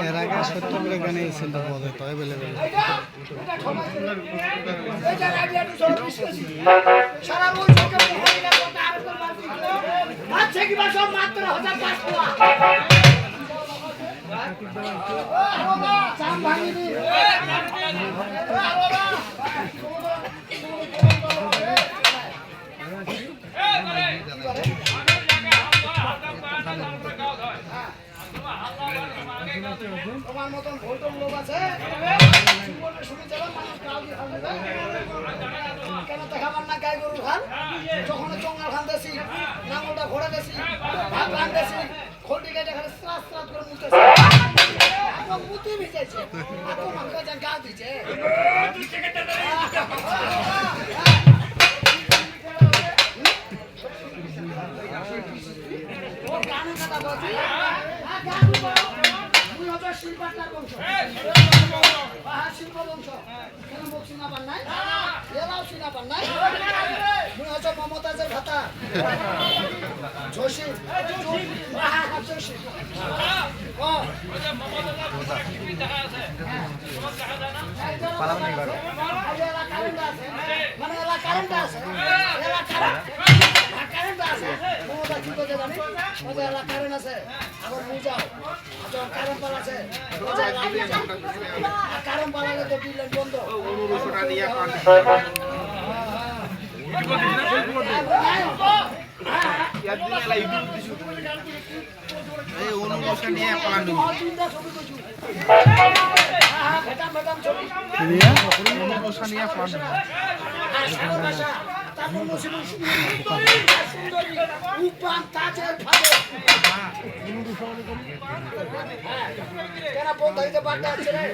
এর আগে সত্যগুলো গানে সেন্টার পাওয়া যায় তো অ্যাভেলেবেল। তোমার মতন ভোটন লোক আছে কেন দেখাবার না গাই গরু খান যখন জঙ্গল খান দেছি নাঙ্গলটা ঘোড়া দেছি ভাত রান দেছি খোলটি গাইটা খালি স্রাস স্রাস করে মুছতেছে এখন মুতি ভিজেছে এত মাংকা যা গা দিছে ও গানে কথা বলছি শিল্পাটার বংশ পাহাড় শিল্প বংশ কেন মুখ চিনাবার নাই এলাও চিনাবার নাই মুই হচ্ছে মমতাজের ভাতা জসিম জসিম মানে এলা কারেন্ট আছে এলা কারেন্ট আছে মমতা কি করতে জানি ওদের এলা কারেন্ট আছে আবার বুঝাও কারেন্ট পাল আছে কারেন্ট পালালে তো বিলেন বন্ধ কেনা বন্ধ হইতে পারতে আছে রে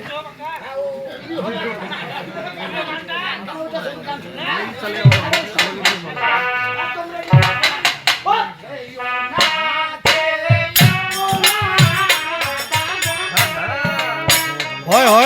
হয় হয়